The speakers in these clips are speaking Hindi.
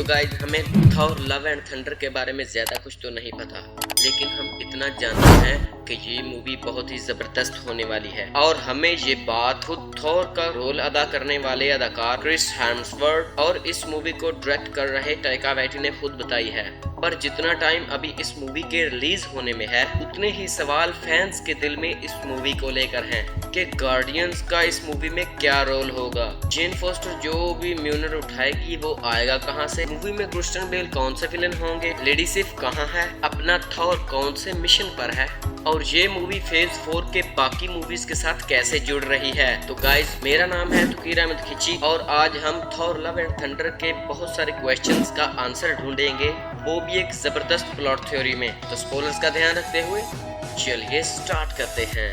गाइज हमें थॉर लव एंड थंडर के बारे में ज्यादा कुछ तो नहीं पता, लेकिन हम इतना जानते हैं कि ये मूवी बहुत ही जबरदस्त होने वाली है। और हमें ये बात खुद थॉर का रोल अदा करने वाले अदाकार क्रिस हेम्सवर्थ और इस मूवी को डायरेक्ट कर रहे टाइका वाइटी ने खुद बताई है। पर जितना टाइम अभी इस मूवी के रिलीज होने में है, उतने ही सवाल फैंस के दिल में इस मूवी को लेकर हैं कि गार्डियंस का इस मूवी में क्या रोल होगा। जेन फोस्टर जो भी म्यूनर उठाएगी वो आएगा कहां से, मूवी में क्रिश्चियन बेल कौन से विलन होंगे, लेडी सिफ कहां है, अपना थॉर कौन से मिशन पर है, और ये मूवी फेज 4 के बाकी मूवीज के साथ कैसे जुड़ रही है। तो गाइज मेरा नाम है तुकीर अहमद खिची और आज हम थॉर लव एंड थंडर के बहुत सारे क्वेश्चंस का आंसर ढूंढेंगे, वो भी एक जबरदस्त प्लॉट थ्योरी में। तो स्पॉयलर्स का ध्यान रखते हुए चलिए स्टार्ट करते हैं।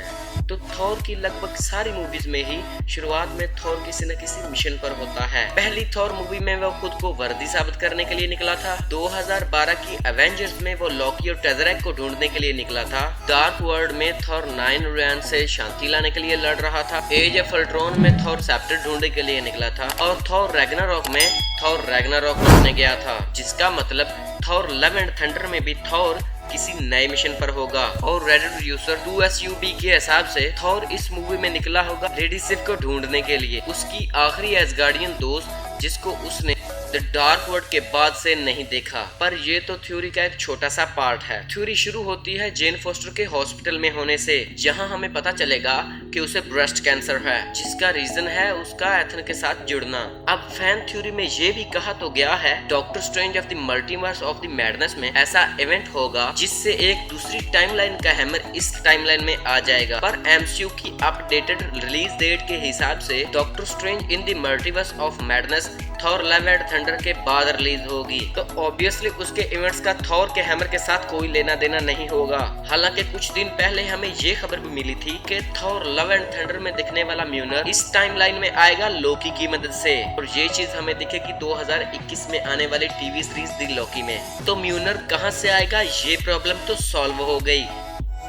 तो थॉर की लगभग सारी मूवीज में ही शुरुआत में थॉर किसी न किसी मिशन पर होता है। पहली थॉर मूवी में वो खुद को वर्दी साबित करने के लिए निकला था। 2012 की एवेंजर्स में वो लॉकी और टेज़रेक्ट को ढूंढने के लिए निकला था। डार्क वर्ल्ड में थॉर 9 रैन से शांति लाने के लिए लड़ रहा था। एज ऑफ अल्ट्रॉन में थॉर सेप्टर ढूंढने के लिए निकला था और थॉर रैग्नारॉक में थॉर रैग्नारॉक ढूंढने गया था, जिसका मतलब थॉर लव एंड थंडर में भी थॉर किसी नए मिशन पर होगा। और रेडिट यूजर 2SUB के हिसाब से थॉर इस मूवी में निकला होगा लेडी सिफ को ढूंढने के लिए, उसकी आखिरी एसगार्डियन दोस्त जिसको उसने द डार्क वर्ल्ड के बाद से नहीं देखा। पर ये तो थ्योरी का एक छोटा सा पार्ट है। थ्योरी शुरू होती है जेन फोस्टर के हॉस्पिटल में होने से, जहां हमें पता चलेगा कि उसे ब्रेस्ट कैंसर है, जिसका रीजन है उसका एथन के साथ जुड़ना। अब फैन थ्योरी में ये भी कहा तो गया है doctor strange of the multiverse of the madness में ऐसा इवेंट होगा जिससे एक दूसरी टाइमलाइन का हैमर इस टाइमलाइन में आ जाएगा। पर MCU की अपडेटेड रिलीज डेट के हिसाब से doctor strange in the multiverse of madness Thor love and thunder के बाद रिलीज होगी, तो ऑब्वियसली उसके इवेंट्स का थॉर के हैमर के साथ कोई लेना देना नहीं होगा। हालांकि कुछ दिन पहले हमें ये खबर भी मिली थी कि थॉर लव एंड थंडर में दिखने वाला म्यूनर इस टाइमलाइन में आएगा लोकी की मदद से, और ये चीज हमें दिखेगी 2021 में आने वाली टीवी सीरीज दी लोकी में। तो म्यूनर कहां से आएगा, ये प्रॉब्लम तो सॉल्व हो गई।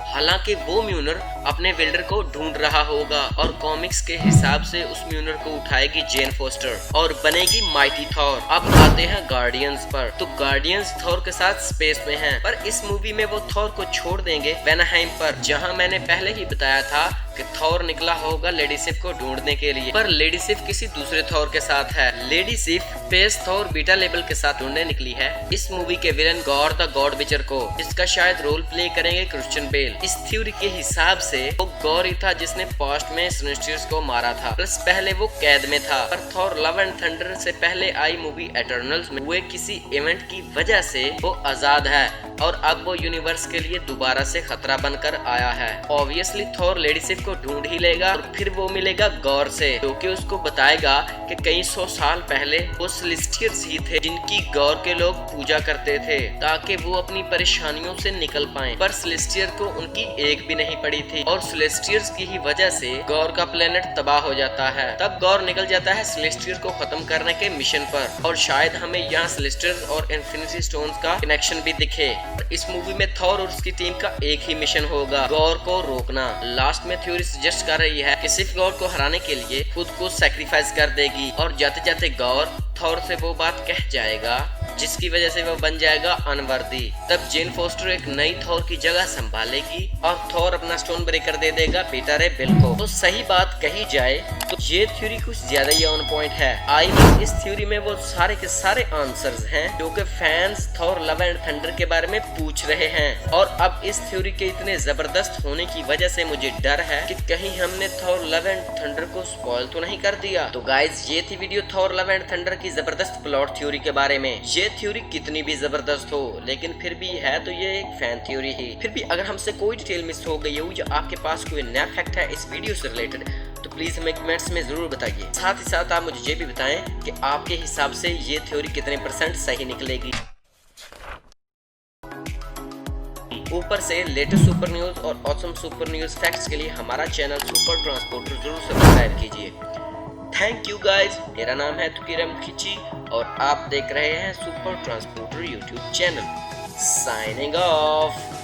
हालांकि वो म्यूनर अपने बिल्डर को ढूंढ रहा होगा और कॉमिक्स के हिसाब से उस म्यूनर को उठाएगी जेन फोस्टर और बनेगी माइटी थॉर। अब आते हैं गार्डियंस पर। तो गार्डियंस थॉर के साथ स्पेस में हैं, पर इस मूवी में वो थॉर को छोड़ देंगे वेनाहाइम पर, जहां मैंने पहले ही बताया था कि थॉर निकला होगा लेडी सिफ को ढूंढने के लिए। पर लेडी सिफ किसी दूसरे थॉर के साथ है। लेडी सिफ फेस थॉर बीटा लेबल के साथ ढूंढने निकली है इस मूवी के विलन गॉर द गॉड विचर को, जिसका शायद रोल प्ले करेंगे क्रिश्चियन बेल। इस थ्योरी के हिसाब से वो गॉर ही था जिसने पास्ट में सिनेस्टर्स को मारा था, प्लस पहले वो कैद में था। पर थॉर लव एंड थंडर से पहले आई मूवी एटर्नल्स में हुए किसी इवेंट की वजह से वो आजाद है और अब वो यूनिवर्स के लिए दोबारा से खतरा बनकर आया है। ऑब्वियसली थॉर लेडी सिफ को ढूंढ ही लेगा और फिर वो मिलेगा गॉर से, क्योंकि उसको बताएगा कि कई 100 साल पहले वो सेलेस्टियल्स ही थे जिनकी गॉर के लोग पूजा करते थे ताकि वो अपनी परेशानियों से निकल पाएं। पर सेलेस्टियल को उनकी एक भी नहीं पड़ी थी और सेलेस्टियल्स की ही वजह से गॉर का प्लेनेट तबाह हो जाता है। तब गॉर निकल जाता है सेलेस्टियल को खत्म करने के मिशन पर, और शायद हमें यहाँ सेलेस्टियल्स और इन्फिनिटी स्टोन्स का कनेक्शन भी दिखे। इस मूवी में थॉर और उसकी टीम का एक ही मिशन होगा, गॉर को रोकना। लास्ट में थ्योरी सजेस्ट कर रही है कि सिर्फ गॉर को हराने के लिए खुद को सैक्रिफाइस कर देगी और जाते जाते गॉर थॉर से वो बात कह जाएगा जिसकी वजह से वो बन जाएगा अनवर्दी। तब जेन फोस्टर एक नई थॉर की जगह संभालेगी और थॉर अपना स्टोन ब्रेकर दे देगा पीटर रे बिल को। तो सही बात कही जाए तो ये थ्योरी कुछ ज्यादा ही ऑन पॉइंट है। आई मीन इस थ्योरी में वो सारे के सारे आंसर्स हैं जो कि fans Thor love and thunder के बारे में पूछ रहे हैं। और अब इस थ्योरी के इतने जबरदस्त होने की वजह से मुझे डर है कि कहीं हमने थॉर लव एंड थंडर को स्पॉइल तो नहीं कर दिया। तो गाइज ये थी video Thor love and thunder की जबरदस्त प्लॉट थ्योरी के बारे में। ये थ्योरी कितनी भी जबरदस्त हो लेकिन फिर भी है तो ये एक फैन थ्योरी ही। फिर भी अगर हमसे कोई डिटेल मिस हो गई हो या आपके पास कोई नया फैक्ट है इस वीडियो से रिलेटेड तो प्लीज हमें कमेंट्स में जरूर बताइए। साथ ही साथ आप मुझे ये भी बताएं कि आपके हिसाब से ये थ्योरी कितने % सही निकलेगी। ऊपर से लेटेस्ट सुपर न्यूज और ऑसम सुपर न्यूज फैक्ट्स के लिए हमारा चैनल सुपर ट्रांसपोर्टर जरूर सब्सक्राइब कीजिए। थैंक यू गाइज, मेरा नाम है तुकीर अहमद खिची और आप देख रहे हैं super transporter YouTube channel. Signing off.